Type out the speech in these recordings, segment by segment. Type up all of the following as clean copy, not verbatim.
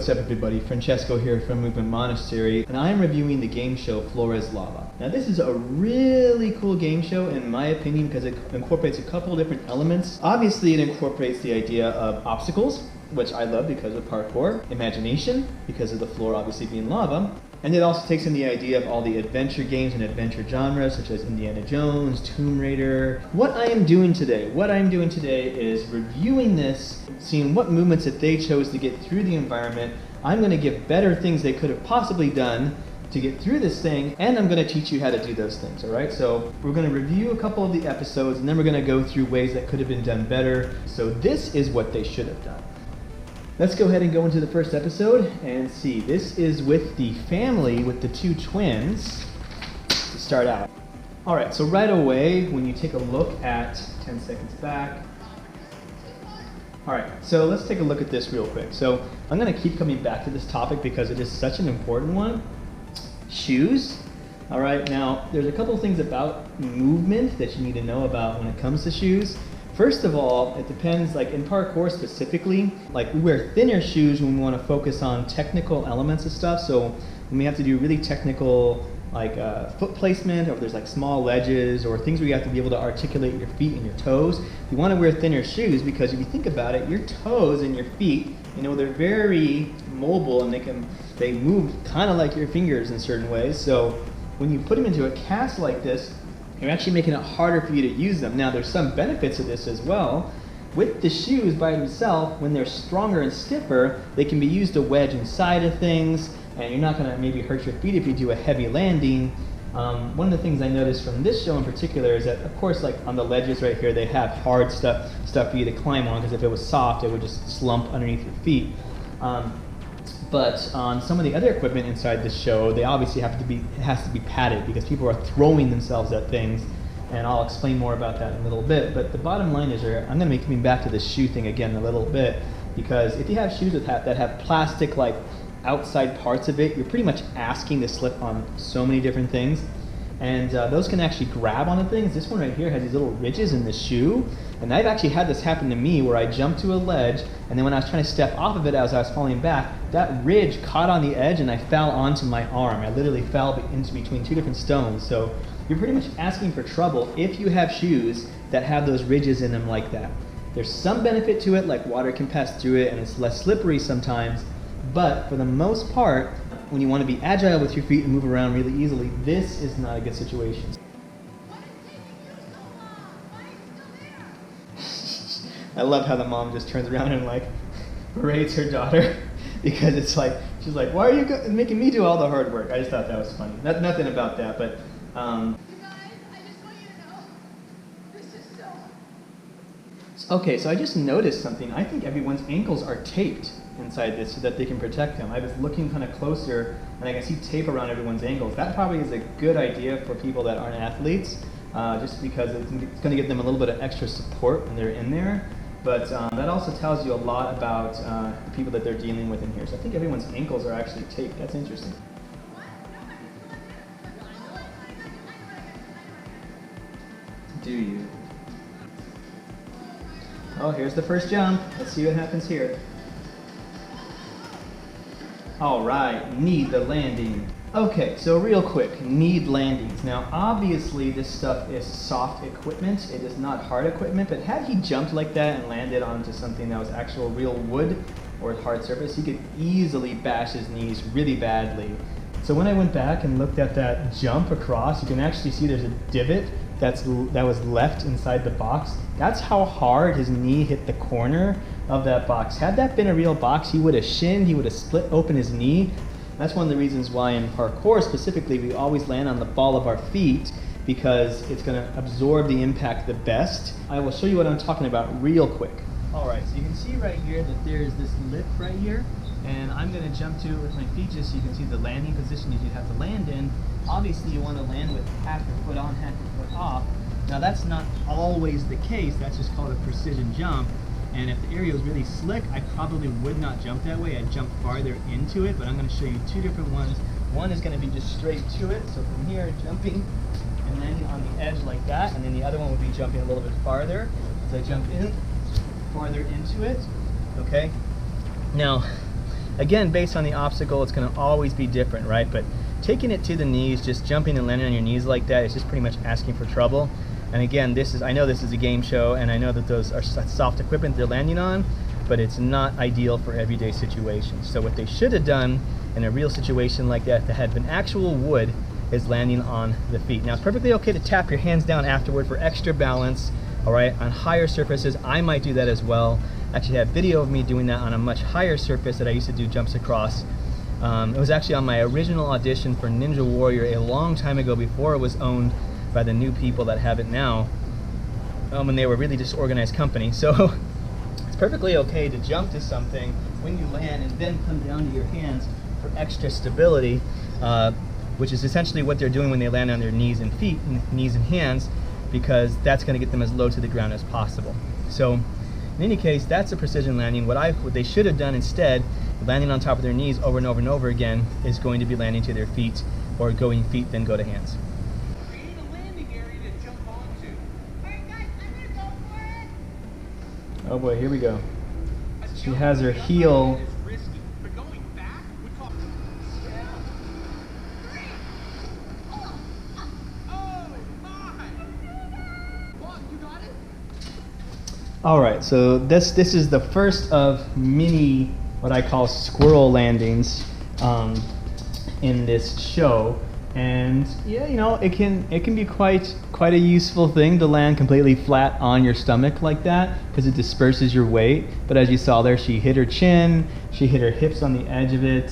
What's up everybody, Francesco here from Movement Monastery, and I am reviewing the game show Floor is Lava. Now this is a really cool game show in my opinion because it incorporates a couple of different elements. Obviously it incorporates the idea of obstacles, which I love because of parkour, imagination, because of the floor obviously being lava, and it also takes in the idea of all the adventure games and adventure genres such as Indiana Jones, Tomb Raider. What I am doing today is reviewing this, seeing what movements that they chose to get through the environment. I'm going to give better things they could have possibly done to get through this thing, and I'm going to teach you how to do those things, alright? So we're going to review a couple of the episodes, and then we're going to go through ways that could have been done better. So this is what they should have done. Let's go ahead and go into the first episode and see. This is with the family, with the two twins, to start out. Alright, so right away, when you take a look at 10 seconds back. Alright, so let's take a look at this real quick. So I'm going to keep coming back to this topic because it is such an important one. Shoes. Alright, now there's a couple of things about movement that you need to know about when it comes to shoes. First of all, it depends, like in parkour specifically, like we wear thinner shoes when we want to focus on technical elements of stuff. So when we have to do really technical like foot placement, or there's like small ledges or things where you have to be able to articulate your feet and your toes, you want to wear thinner shoes because if you think about it, your toes and your feet, you know, they're very mobile and they move kind of like your fingers in certain ways. So when you put them into a cast like this, you're actually making it harder for you to use them. Now there's some benefits to this as well. With the shoes by themselves, when they're stronger and stiffer, they can be used to wedge inside of things, and you're not going to maybe hurt your feet if you do a heavy landing. One of the things I noticed from this show in particular is that, of course, like on the ledges right here, they have hard stuff for you to climb on, because if it was soft, it would just slump underneath your feet. But on some of the other equipment inside the show, they obviously it has to be padded because people are throwing themselves at things, and I'll explain more about that in a little bit. But the bottom line is, I'm going to be coming back to this shoe thing again in a little bit, because if you have shoes that have plastic like outside parts of it, you're pretty much asking to slip on so many different things. And those can actually grab onto things. This one right here has these little ridges in the shoe. And I've actually had this happen to me where I jumped to a ledge, and then when I was trying to step off of it as I was falling back, that ridge caught on the edge and I fell onto my arm. I literally fell into between two different stones. So you're pretty much asking for trouble if you have shoes that have those ridges in them like that. There's some benefit to it, like water can pass through it and it's less slippery sometimes, but for the most part, when you want to be agile with your feet and move around really easily, this is not a good situation. I love how the mom just turns around and like berates her daughter because it's like, she's like, why are you making me do all the hard work? I just thought that was funny. Nothing about that, but You guys, I just want you to know, this is so... Okay, so I just noticed something. I think everyone's ankles are taped inside this so that they can protect them. I was looking kind of closer and I can see tape around everyone's ankles. That probably is a good idea for people that aren't athletes, just because it's going to give them a little bit of extra support when they're in there. But that also tells you a lot about the people that they're dealing with in here. So I think everyone's ankles are actually taped. That's interesting. Do you? Oh, here's the first jump. Let's see what happens here. All right, need the landing. Okay, so real quick, need landings. Now, obviously, this stuff is soft equipment. It is not hard equipment, but had he jumped like that and landed onto something that was actual real wood or hard surface, he could easily bash his knees really badly. So when I went back and looked at that jump across, you can actually see there's a divot that was left inside the box. That's how hard his knee hit the corner of that box. Had that been a real box, he would have shinned, he would have split open his knee. That's one of the reasons why in parkour specifically, we always land on the ball of our feet, because it's going to absorb the impact the best. I will show you what I'm talking about real quick. Alright, so you can see right here that there's this lip right here, and I'm going to jump to it with my feet just so you can see the landing position that you have to land in. Obviously you want to land with half your foot on, half your foot off. Now that's not always the case, that's just called a precision jump. And if the area was really slick, I probably would not jump that way. I'd jump farther into it, but I'm going to show you two different ones. One is going to be just straight to it, so from here, jumping, and then on the edge like that, and then the other one would be jumping a little bit farther. As I jump in, farther into it, okay? Now, Again, based on the obstacle, it's going to always be different, right? But taking it to the knees, just jumping and landing on your knees like that is just pretty much asking for trouble. And again, I know this is a game show, and I know that those are soft equipment they're landing on, but it's not ideal for everyday situations. So what they should have done in a real situation like that had been actual wood is landing on the feet. Now, it's perfectly okay to tap your hands down afterward for extra balance, all right? On higher surfaces, I might do that as well. I actually have video of me doing that on a much higher surface that I used to do jumps across. It was actually on my original audition for Ninja Warrior a long time ago, before it was owned by the new people that have it now, when they were really disorganized company. So it's perfectly okay to jump to something when you land and then come down to your hands for extra stability, which is essentially what they're doing when they land on their knees and feet, knees and hands, because that's going to get them as low to the ground as possible. So in any case, that's a precision landing. What they should have done instead, landing on top of their knees over and over and over again, is going to be landing to their feet, or going feet then go to hands. Create a landing area to jump onto. Alright guys, I'm gonna go for it. Oh boy, here we go. A She jump has her to the heel. upper end is risky, but going back would call. Oh my! What? You got it? All right, so this is the first of many what I call squirrel landings in this show, and yeah, you know, it can be quite a useful thing to land completely flat on your stomach like that, because it disperses your weight. But as you saw there, she hit her chin, she hit her hips on the edge of it.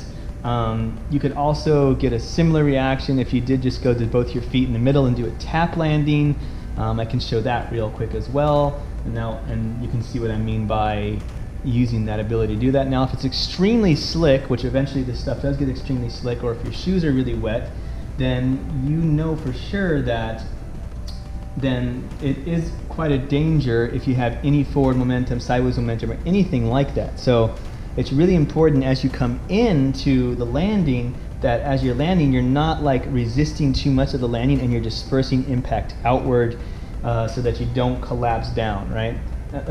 You could also get a similar reaction if you did just go to both your feet in the middle and do a tap landing. I can show that real quick as well. And you can see what I mean by using that ability to do that. Now, if it's extremely slick, which eventually this stuff does get extremely slick, or if your shoes are really wet, then you know for sure that then it is quite a danger if you have any forward momentum, sideways momentum, or anything like that. So it's really important as you come into the landing that as you're landing, you're not like resisting too much of the landing, and you're dispersing impact outward, so that you don't collapse down, right?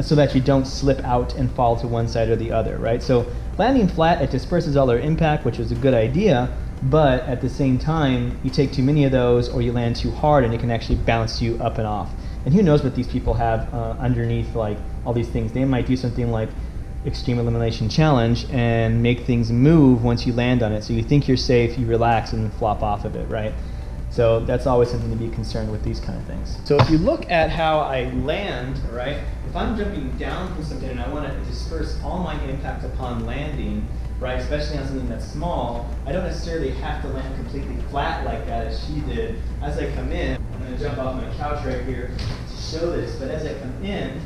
So that you don't slip out and fall to one side or the other, right? So landing flat, it disperses all our impact, which is a good idea, but at the same time, you take too many of those, or you land too hard, and it can actually bounce you up and off. And who knows what these people have underneath, like all these things. They might do something like Extreme Elimination Challenge and make things move once you land on it. So you think you're safe, you relax, and flop off of it, right? So that's always something to be concerned with these kind of things. So if you look at how I land, right, if I'm jumping down from something and I want to disperse all my impact upon landing, right, especially on something that's small, I don't necessarily have to land completely flat like that as she did. As I come in, I'm going to jump off my couch right here to show this, but as I come in,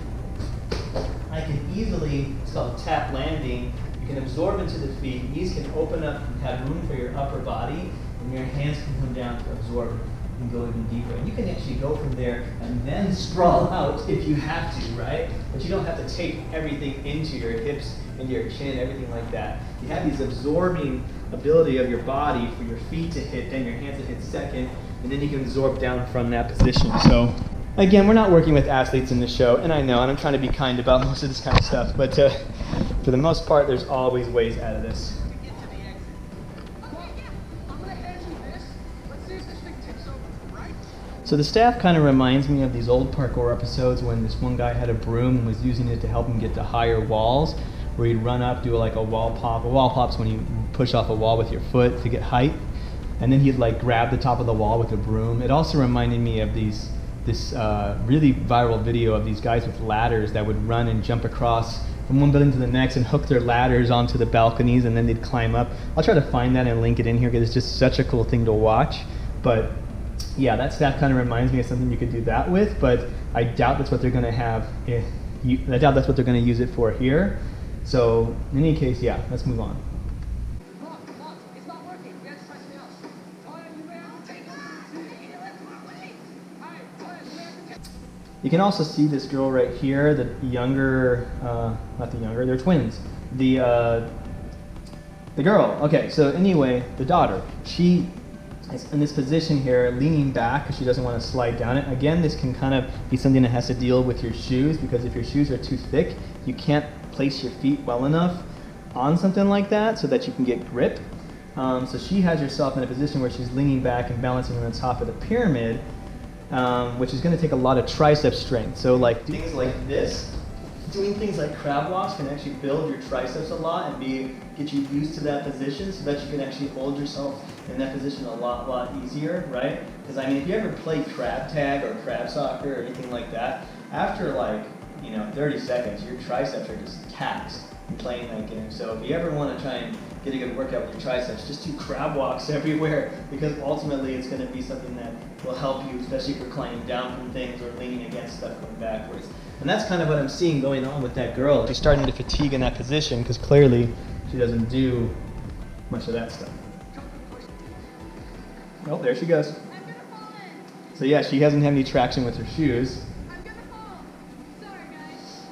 I can easily, it's called a tap landing, you can absorb into the feet, knees can open up and have room for your upper body, and your hands can come down to absorb and go even deeper. And you can actually go from there and then sprawl out if you have to, right? But you don't have to take everything into your hips, into your chin, everything like that. You have these absorbing ability of your body for your feet to hit, then your hands to hit second, and then you can absorb down from that position. So again, we're not working with athletes in the show, and I know, and I'm trying to be kind about most of this kind of stuff, but for the most part, there's always ways out of this. So the staff kind of reminds me of these old parkour episodes when this one guy had a broom and was using it to help him get to higher walls, where he'd run up, do like a wall pop. A wall pop's when you push off a wall with your foot to get height, and then he'd like grab the top of the wall with a broom. It also reminded me of this really viral video of these guys with ladders that would run and jump across from one building to the next and hook their ladders onto the balconies, and then they'd climb up. I'll try to find that and link it in here because it's just such a cool thing to watch. But yeah, that staff kind of reminds me of something you could do that with, but I doubt that's what they're going to have. I doubt that's what they're going to use it for here. So in any case, yeah, let's move on. Look, it's not working. We have to try something else. You can also see this girl right here, the younger, not the younger, they're twins. The girl, okay, so anyway, the daughter, she is in this position here, leaning back because she doesn't want to slide down it. Again, this can kind of be something that has to deal with your shoes, because if your shoes are too thick, you can't place your feet well enough on something like that so that you can get grip. So she has herself in a position where she's leaning back and balancing on the top of the pyramid, which is going to take a lot of tricep strength. So like things like this, doing things like crab walks can actually build your triceps a lot and get you used to that position so that you can actually hold yourself in that position a lot easier, right? Because I mean, if you ever play crab tag or crab soccer or anything like that, after like, 30 seconds, your triceps are just taxed in playing that game. So if you ever want to try and get a good workout with your triceps, just do crab walks everywhere, because ultimately it's going to be something that will help you, especially if you're climbing down from things or leaning against stuff going backwards. And that's kind of what I'm seeing going on with that girl. She's starting to fatigue in that position because clearly she doesn't do much of that stuff. Oh, there she goes. I'm gonna fall in. So yeah, she hasn't had any traction with her shoes. I'm gonna fall. Sorry, guys.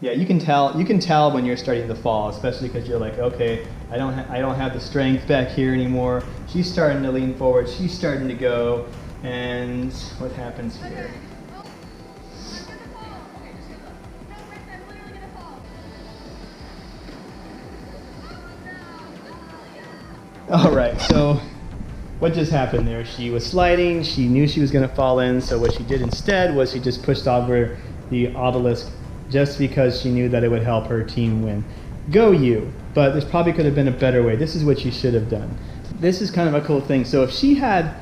Yeah, you can tell when you're starting to fall, especially because you're like, okay, I don't have the strength back here anymore. She's starting to lean forward. She's starting to go, and what happens here? Okay. Oh, I'm gonna fall. Okay, just get up. No, Rick, I'm literally gonna fall. Oh, no. All right, so what just happened there? She was sliding. She knew she was going to fall in, so what she did instead was she just pushed over the obelisk just because she knew that it would help her team win. Go you! But this probably could have been a better way. This is what she should have done. This is kind of a cool thing. So if she had,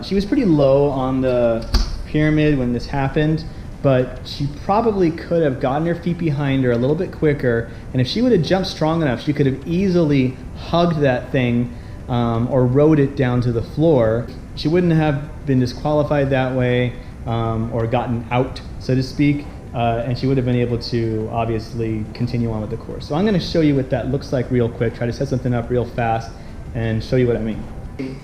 she was pretty low on the pyramid when this happened, but she probably could have gotten her feet behind her a little bit quicker, and if she would have jumped strong enough, she could have easily hugged that thing or rode it down to the floor. She wouldn't have been disqualified that way or gotten out, so to speak. And she would have been able to obviously continue on with the course. So I'm going to show you what that looks like real quick, try to set something up real fast and show you what I mean.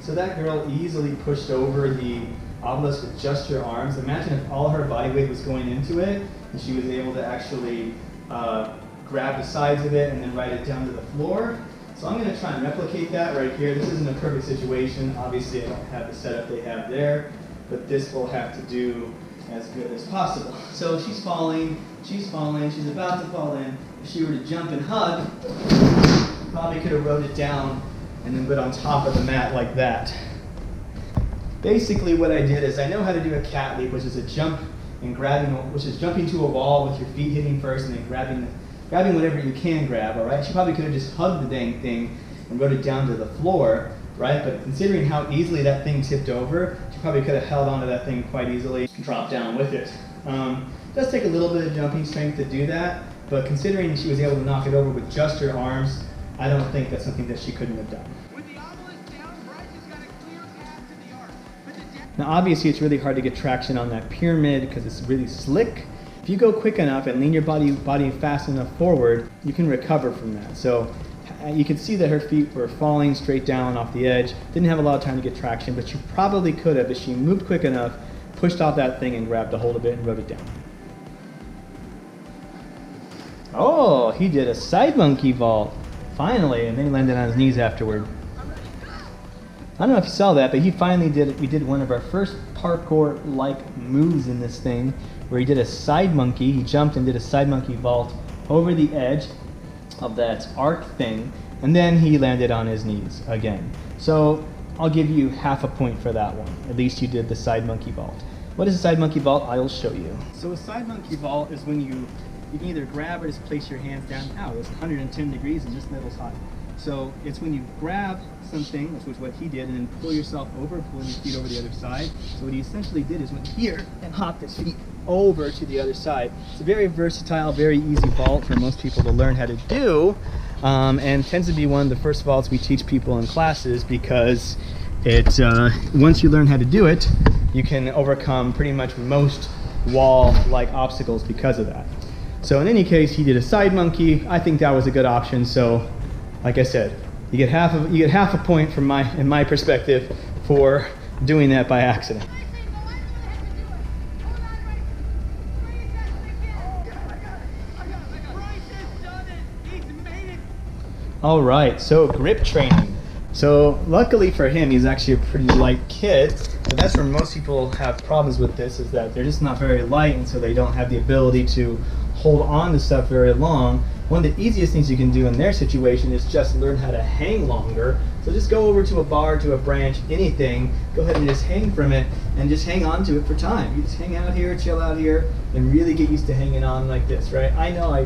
So that girl easily pushed over the obelisk with just her arms. Imagine if all her body weight was going into it and she was able to actually grab the sides of it and then ride it down to the floor. So I'm going to try and replicate that right here. This isn't a perfect situation. Obviously I don't have the setup they have there, but this will have to do as good as possible. So she's falling, she's about to fall in. If she were to jump and hug, probably could have rode it down and then put on top of the mat like that. Basically what I did is I know how to do a cat leap, which is a jump and grabbing, which is jumping to a wall with your feet hitting first and then grabbing whatever you can grab, all right? She probably could have just hugged the dang thing and rode it down to the floor, right? But considering how easily that thing tipped over, she probably could have held onto that thing quite easily and dropped down with it. It does take a little bit of jumping strength to do that, but considering she was able to knock it over with just her arms, I don't think that's something that she couldn't have done. With the obelisk down, Bryce has got a clear path to the arc. But the Now obviously it's really hard to get traction on that pyramid because it's really slick. If you go quick enough and lean your body fast enough forward, you can recover from that. So you can see that her feet were falling straight down off the edge. Didn't have a lot of time to get traction, but she probably could have if she moved quick enough, pushed off that thing and grabbed a hold of it and rode it down. Oh, he did a side monkey vault, finally, and then he landed on his knees afterward. I don't know if you saw that, but he finally did it. We did one of our first parkour-like moves in this thing, where he did a side monkey. He jumped and did a side monkey vault over the edge of that arc thing, and then he landed on his knees again. So I'll give you half a point for that one. At least you did the side monkey vault. What is a side monkey vault? I'll show you. So a side monkey vault is when you can either grab or just place your hands down. Ow, it's 110 degrees and this metal's hot. So it's when you grab something, which was what he did, and then pull yourself over, pulling your feet over the other side. So what he essentially did is went here and hopped his feet over to the other side. It's a very versatile, very easy vault for most people to learn how to do, and tends to be one of the first vaults we teach people in classes because it, once you learn how to do it, you can overcome pretty much most wall-like obstacles because of that. So in any case, he did a side monkey. I think that was a good option. So, like I said, you get half a point from in my perspective for doing that by accident. All right, so grip training. So luckily for him, he's actually a pretty light kid, but that's where most people have problems with this, is that they're just not very light, and so they don't have the ability to hold on to stuff very long, one of the easiest things you can do in their situation is just learn how to hang longer. So just go over to a bar, to a branch, anything, go ahead and just hang from it and just hang on to it for time. You just hang out here, chill out here, and really get used to hanging on like this, right? I know I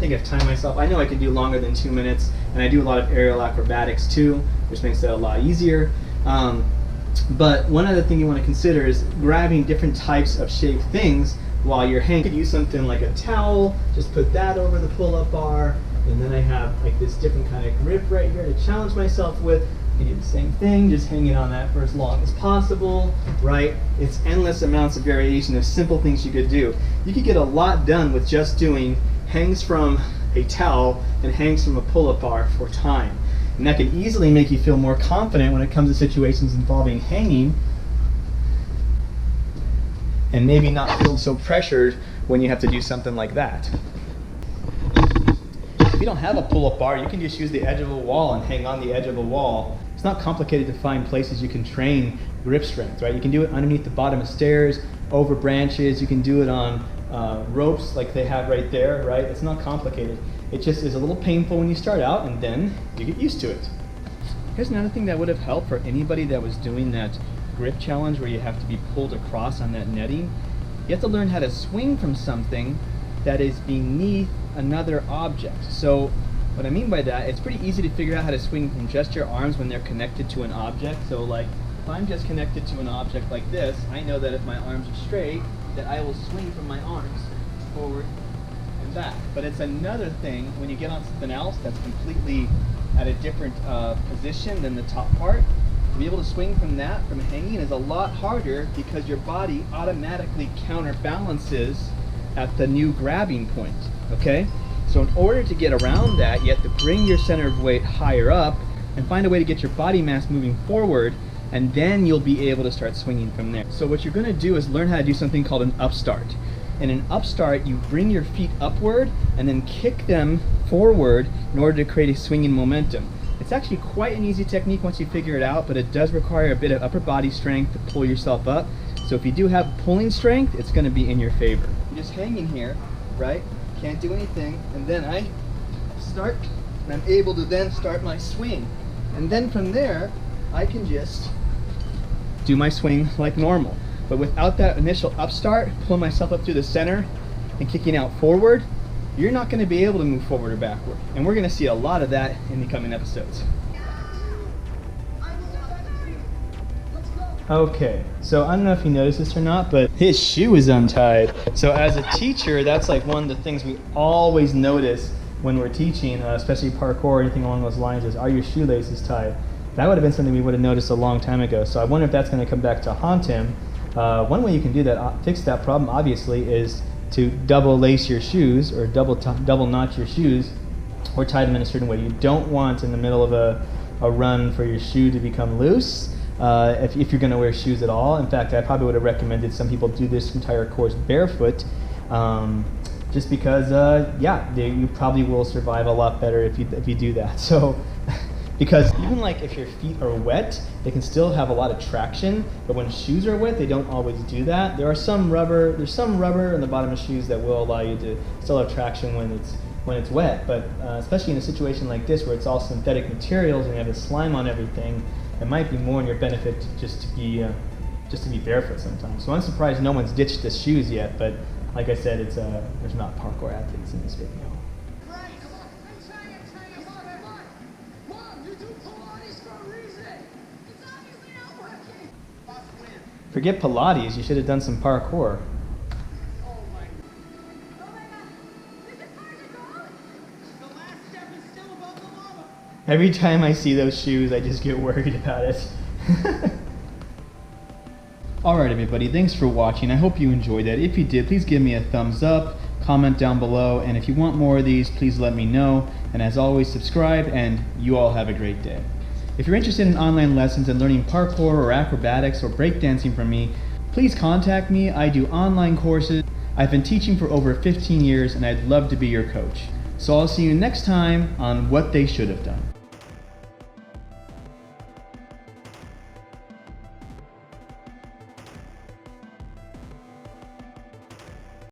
think I've timed myself. I know I can do longer than 2 minutes, and I do a lot of aerial acrobatics too, which makes that a lot easier. But one other thing you want to consider is grabbing different types of shaped things while you're hanging. You could use something like a towel, just put that over the pull-up bar, and then I have like this different kind of grip right here to challenge myself with. You do the same thing, just hanging on that for as long as possible, right? It's endless amounts of variation of simple things you could do. You could get a lot done with just doing hangs from a towel and hangs from a pull-up bar for time. And that can easily make you feel more confident when it comes to situations involving hanging, and maybe not feel so pressured when you have to do something like that. If you don't have a pull-up bar, you can just use the edge of a wall and hang on the edge of a wall. It's not complicated to find places you can train grip strength, right? You can do it underneath the bottom of stairs, over branches, you can do it on ropes like they have right there, right? It's not complicated. It just is a little painful when you start out, and then you get used to it. Here's another thing that would have helped for anybody that was doing that grip challenge where you have to be pulled across on that netting. You have to learn how to swing from something that is beneath another object. So what I mean by that, it's pretty easy to figure out how to swing from just your arms when they're connected to an object. So like if I'm just connected to an object like this, I know that if my arms are straight, that I will swing from my arms forward and back. But it's another thing when you get on something else that's completely at a different position than the top part. To be able to swing from that, from hanging, is a lot harder because your body automatically counterbalances at the new grabbing point, okay? So in order to get around that, you have to bring your center of weight higher up and find a way to get your body mass moving forward, and then you'll be able to start swinging from there. So what you're gonna do is learn how to do something called an upstart. In an upstart, you bring your feet upward and then kick them forward in order to create a swinging momentum. It's actually quite an easy technique once you figure it out, but it does require a bit of upper body strength to pull yourself up. So if you do have pulling strength, it's gonna be in your favor. You're just hanging here, right? Can't do anything, and then I start, and I'm able to then start my swing. And then from there, I can just do my swing like normal. But without that initial upstart, pulling myself up through the center and kicking out forward, you're not going to be able to move forward or backward. And we're going to see a lot of that in the coming episodes. Okay, so I don't know if you noticed this or not, but his shoe is untied. So as a teacher, that's like one of the things we always notice when we're teaching, especially parkour or anything along those lines, is are your shoelaces tied? That would have been something we would have noticed a long time ago. So I wonder if that's going to come back to haunt him. One way you can do that, fix that problem, obviously, is to double lace your shoes or double knot your shoes or tie them in a certain way. You don't want in the middle of a run for your shoe to become loose if you're going to wear shoes at all. In fact, I probably would have recommended some people do this entire course barefoot just because, you probably will survive a lot better if you do that. So. Because even like if your feet are wet, they can still have a lot of traction, but when shoes are wet, they don't always do that. There's some rubber in the bottom of shoes that will allow you to still have traction when it's wet, but especially in a situation like this where it's all synthetic materials and you have the slime on everything, it might be more in your benefit just to be barefoot sometimes. So I'm surprised no one's ditched the shoes yet, but like I said, there's not parkour athletes in this video. Forget Pilates, you should have done some parkour. Every time I see those shoes, I just get worried about it. Alright everybody, thanks for watching. I hope you enjoyed that. If you did, please give me a thumbs up, comment down below, and if you want more of these, please let me know. And as always, subscribe, and you all have a great day. If you're interested in online lessons and learning parkour or acrobatics or breakdancing from me, please contact me. I do online courses. I've been teaching for over 15 years and I'd love to be your coach. So I'll see you next time on What They Should Have Done.